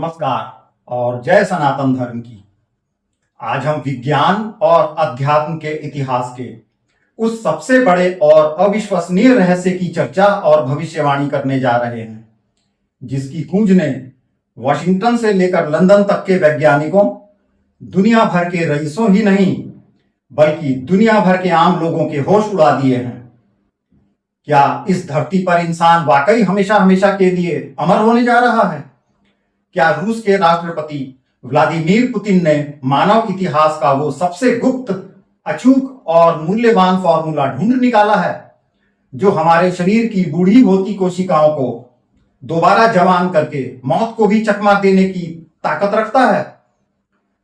नमस्कार और जय सनातन धर्म की। आज हम विज्ञान और अध्यात्म के इतिहास के उस सबसे बड़े और अविश्वसनीय रहस्य की चर्चा और भविष्यवाणी करने जा रहे हैं, जिसकी गूंज ने वॉशिंगटन से लेकर लंदन तक के वैज्ञानिकों, दुनिया भर के रईसों ही नहीं बल्कि दुनिया भर के आम लोगों के होश उड़ा दिए हैं। क्या इस धरती पर इंसान वाकई हमेशा हमेशा के लिए अमर होने जा रहा है? क्या रूस के राष्ट्रपति व्लादिमीर पुतिन ने मानव इतिहास का वो सबसे गुप्त, अचूक और मूल्यवान फॉर्मूला ढूंढ निकाला है, जो हमारे शरीर की बूढ़ी होती कोशिकाओं को दोबारा जवान करके मौत को भी चकमा देने की ताकत रखता है?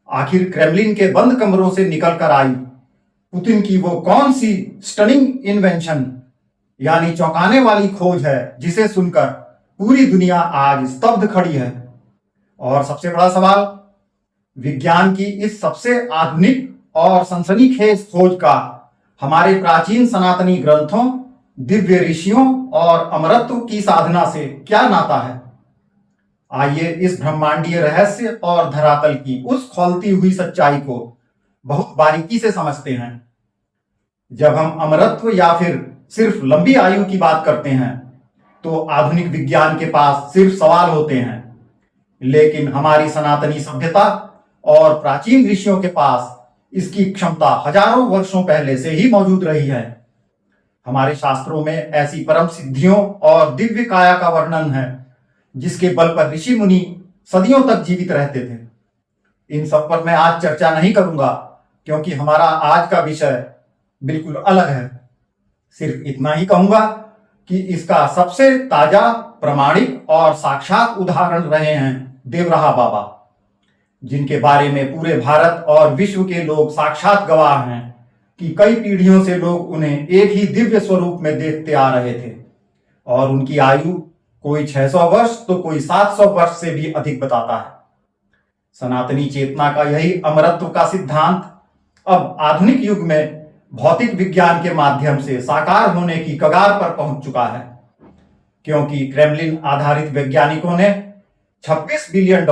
आखिर क्रेमलिन के बंद कमरों से निकलकर आई पुतिन की वो कौन सी स्टनिंग इन्वेंशन यानी चौंकाने वाली खोज है, जिसे सुनकर पूरी दुनिया आज स्तब्ध खड़ी है? और सबसे बड़ा सवाल, विज्ञान की इस सबसे आधुनिक और सनसनीखेज खोज का हमारे प्राचीन सनातनी ग्रंथों, दिव्य ऋषियों और अमरत्व की साधना से क्या नाता है? आइए इस ब्रह्मांडीय रहस्य और धरातल की उस खौलती हुई सच्चाई को बहुत बारीकी से समझते हैं। जब हम अमरत्व या फिर सिर्फ लंबी आयु की बात करते हैं तो आधुनिक विज्ञान के पास सिर्फ सवाल होते हैं, लेकिन हमारी सनातनी सभ्यता और प्राचीन ऋषियों के पास इसकी क्षमता हजारों वर्षों पहले से ही मौजूद रही है। हमारे शास्त्रों में ऐसी परम सिद्धियों और दिव्य काया का वर्णन है जिसके बल पर ऋषि मुनि सदियों तक जीवित रहते थे। इन सब पर मैं आज चर्चा नहीं करूंगा, क्योंकि हमारा आज का विषय बिल्कुल अलग है। सिर्फ इतना ही कहूंगा कि इसका सबसे ताजा, प्रामाणिक और साक्षात उदाहरण रहे हैं देवराहा बाबा, जिनके बारे में पूरे भारत और विश्व के लोग साक्षात गवाह हैं कि कई पीढ़ियों से लोग उन्हें एक ही दिव्य स्वरूप में देखते आ रहे थे, और उनकी आयु कोई 600 वर्ष तो कोई 700 वर्ष से भी अधिक बताता है। सनातनी चेतना का यही अमरत्व का सिद्धांत अब आधुनिक युग में भौतिक विज्ञान के माध्यम से साकार होने की कगार पर पहुंच चुका है, क्योंकि क्रेमलिन आधारित वैज्ञानिकों ने $26 बिलियन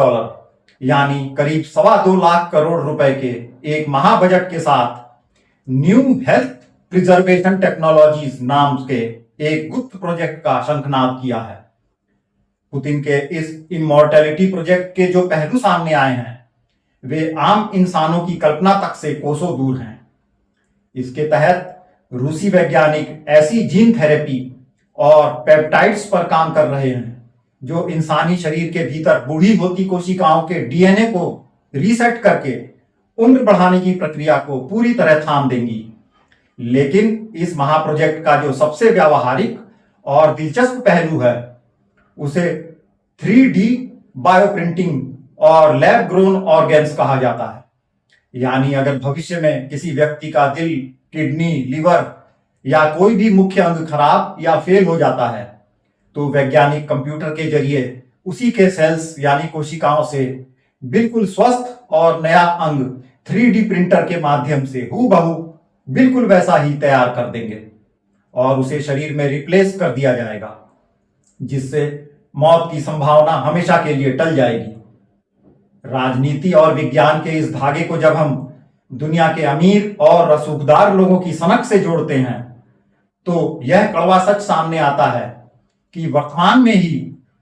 यानी करीब 2.25 लाख करोड़ रुपए के एक महाबजट के साथ न्यू हेल्थ प्रिजर्वेशन टेक्नोलॉजीज नाम के एक गुप्त प्रोजेक्ट का शंखनाद किया है। पुतिन के इस इमॉर्टैलिटी प्रोजेक्ट के जो पहलू सामने आए हैं वे आम इंसानों की कल्पना तक से कोसों दूर हैं। इसके तहत रूसी वैज्ञानिक ऐसी जीन थेरेपी और पेप्टाइड्स पर काम कर रहे हैं जो इंसानी शरीर के भीतर बूढ़ी होती कोशिकाओं के डीएनए को रीसेट करके उम्र बढ़ाने की प्रक्रिया को पूरी तरह थाम देंगी। लेकिन इस महाप्रोजेक्ट का जो सबसे व्यावहारिक और दिलचस्प पहलू है उसे 3D बायोप्रिंटिंग और लैब ग्रोन ऑर्गेन्स कहा जाता है। यानी अगर भविष्य में किसी व्यक्ति का दिल, किडनी, लिवर या कोई भी मुख्य अंग खराब या फेल हो जाता है तो वैज्ञानिक कंप्यूटर के जरिए उसी के सेल्स यानी कोशिकाओं से बिल्कुल स्वस्थ और नया अंग 3D प्रिंटर के माध्यम से हूबहू बिल्कुल वैसा ही तैयार कर देंगे और उसे शरीर में रिप्लेस कर दिया जाएगा, जिससे मौत की संभावना हमेशा के लिए टल जाएगी। राजनीति और विज्ञान के इस धागे को जब हम दुनिया के अमीर और रसूखदार लोगों की सनक से जोड़ते हैं तो यह कड़वा सच सामने आता है कि वर्तमान में ही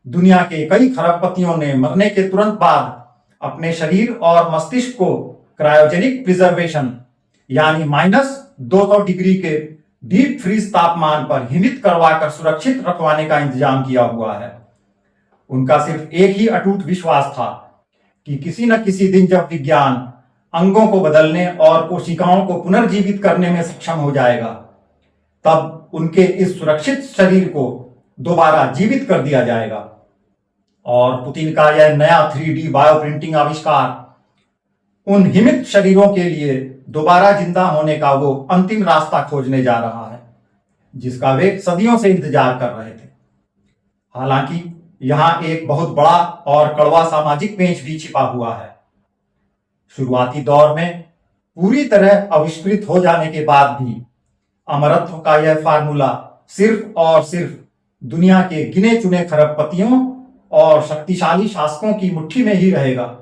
दुनिया के कई खरबपतियों ने मरने के तुरंत बाद अपने शरीर और मस्तिष्क को क्रायोजेनिक प्रिजर्वेशन यानी -200 डिग्री के डीप फ्रीज तापमान पर हिमित करवाकर सुरक्षित रखवाने का इंतजाम किया हुआ है। उनका सिर्फ एक ही अटूट विश्वास था कि किसी न किसी दिन जब विज्ञान अंगों को बदलने और कोशिकाओं को पुनर्जीवित करने में सक्षम हो जाएगा, तब उनके इस सुरक्षित शरीर को दोबारा जीवित कर दिया जाएगा। और पुतिन का यह नया 3D बायोप्रिंटिंग आविष्कार उन हिमित शरीरों के लिए दोबारा जिंदा होने का वो अंतिम रास्ता खोजने जा रहा है, जिसका वे सदियों से इंतजार कर रहे थे। हालांकि यहां एक बहुत बड़ा और कड़वा सामाजिक पेंच भी छिपा हुआ है। शुरुआती दौर में पूरी तरह आविष्कृत हो जाने के बाद भी अमरत्व का यह फार्मूला सिर्फ और सिर्फ दुनिया के गिने चुने खरबपतियों और शक्तिशाली शासकों की मुट्ठी में ही रहेगा,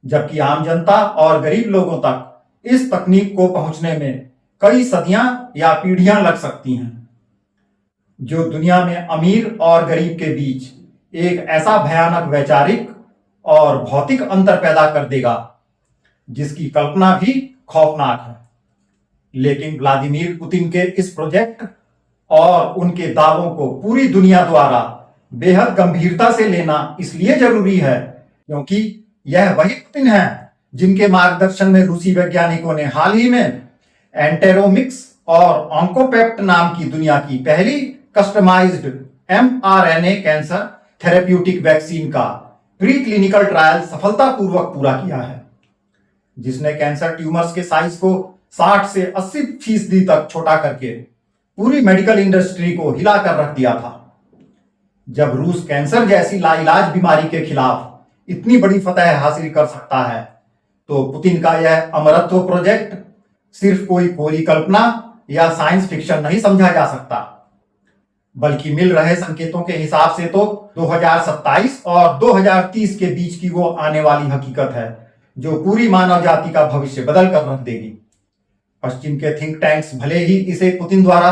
जबकि आम जनता और गरीब लोगों तक इस तकनीक को पहुंचने में कई सदियां या पीढ़ियां लग सकती हैं, जो दुनिया में अमीर और गरीब के बीच एक ऐसा भयानक वैचारिक और भौतिक अंतर पैदा कर देगा जिसकी कल्पना भी खौफनाक है। लेकिन व्लादिमीर पुतिन के इस प्रोजेक्ट और उनके दावों को पूरी दुनिया द्वारा बेहद गंभीरता से लेना इसलिए जरूरी है क्योंकि यह वही पुतिन है जिनके मार्गदर्शन में रूसी वैज्ञानिकों ने हाल ही में एंटेरोमिक्स और ऑन्कोपेप्ट नाम की दुनिया की पहली customized mRNA cancer therapeutic vaccine का प्री क्लिनिकल ट्रायल सफलतापूर्वक पूरा किया है, जिसने कैंसर ट्यूमर्स के साइज को 60 से 80% तक छोटा करके पूरी मेडिकल इंडस्ट्री को हिला कर रख दिया था। जब रूस कैंसर जैसी लाइलाज बीमारी के खिलाफ इतनी बड़ी फतह हासिल कर सकता है, तो पुतिन का यह अमरत्व प्रोजेक्ट सिर्फ कोई परिकल्पना या साइंस फिक्शन नहीं समझा जा सकता, बल्कि मिल रहे संकेतों के हिसाब से तो 2027 और 2030 के बीच की वो आने वाली हकीकत है जो पूरी मानव जाति का भविष्य बदल कर रख देगी। पश्चिम के थिंक टैंक्स भले ही इसे पुतिन द्वारा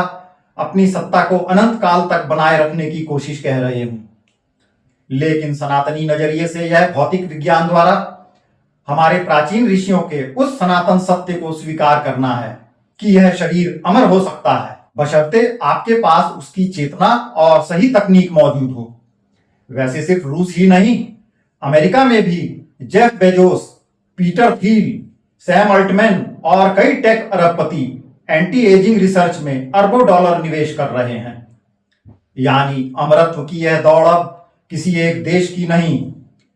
अपनी सत्ता को अनंत काल तक बनाए रखने की कोशिश कह रहे हों, लेकिन सनातनी नजरिए से यह भौतिक विज्ञान द्वारा हमारे प्राचीन ऋषियों के उस सनातन सत्य को स्वीकार करना है कि यह शरीर अमर हो सकता है, बशर्ते आपके पास उसकी चेतना और सही तकनीक मौजूद हो। वैसे सिर्फ रूस ही नहीं, अमेरिका में भी Jeff Bezos, Peter Thiel, Sam Altman और कई टेक अरबपति एंटी एजिंग रिसर्च में अरबों डॉलर निवेश कर रहे हैं। यानी अमरत्व की यह दौड़ अब किसी एक देश की नहीं,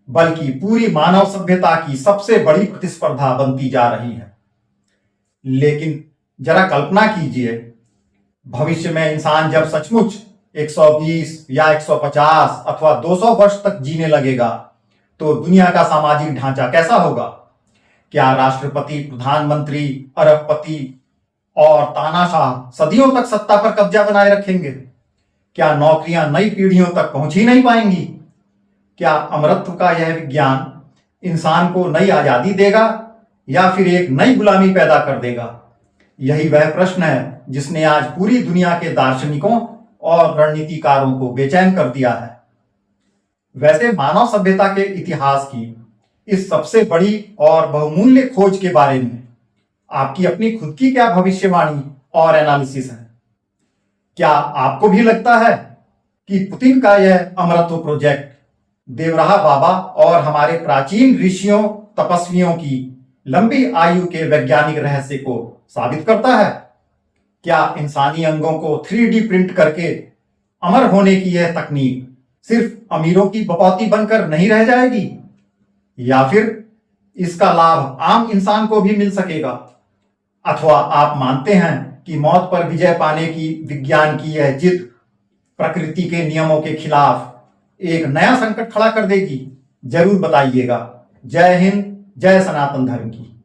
बल्कि पूरी मानव सभ्यता की सबसे बड़ी प्रतिस्पर्धा बनती जा रही है। लेकिन जरा कल्पना कीजिए, भविष्य में इंसान जब सचमुच 120 या 150 अथवा 200 वर्ष तक जीने लगेगा, तो दुनिया का सामाजिक ढांचा कैसा होगा? क्या राष्ट्रपति, प्रधानमंत्री, अरबपति और तानाशाह सदियों तक सत्ता पर कब्जा बनाए रखेंगे? क्या नौकरियां नई पीढ़ियों तक पहुंच ही नहीं पाएंगी? क्या अमरत्व का यह विज्ञान इंसान को नई आजादी देगा या फिर एक नई गुलामी पैदा कर देगा? यही वह प्रश्न है जिसने आज पूरी दुनिया के दार्शनिकों और रणनीतिकारों को बेचैन कर दिया है। वैसे मानव सभ्यता के इतिहास की इस सबसे बड़ी और बहुमूल्य खोज के बारे में आपकी अपनी खुद की क्या भविष्यवाणी और एनालिसिस है? क्या आपको भी लगता है कि पुतिन का यह अमरत्व प्रोजेक्ट देवराहा बाबा और हमारे प्राचीन ऋषियों, तपस्वियों की लंबी आयु के वैज्ञानिक रहस्य को साबित करता है? क्या इंसानी अंगों को 3D प्रिंट करके अमर होने की यह तकनीक सिर्फ अमीरों की बपौती बनकर नहीं रह जाएगी, या फिर इसका लाभ आम इंसान को भी मिल सकेगा? अथवा आप मानते हैं कि मौत पर विजय पाने की विज्ञान की यह जिद प्रकृति के नियमों के खिलाफ एक नया संकट खड़ा कर देगी? जरूर बताइएगा। जय हिंद, जय सनातन धर्म की।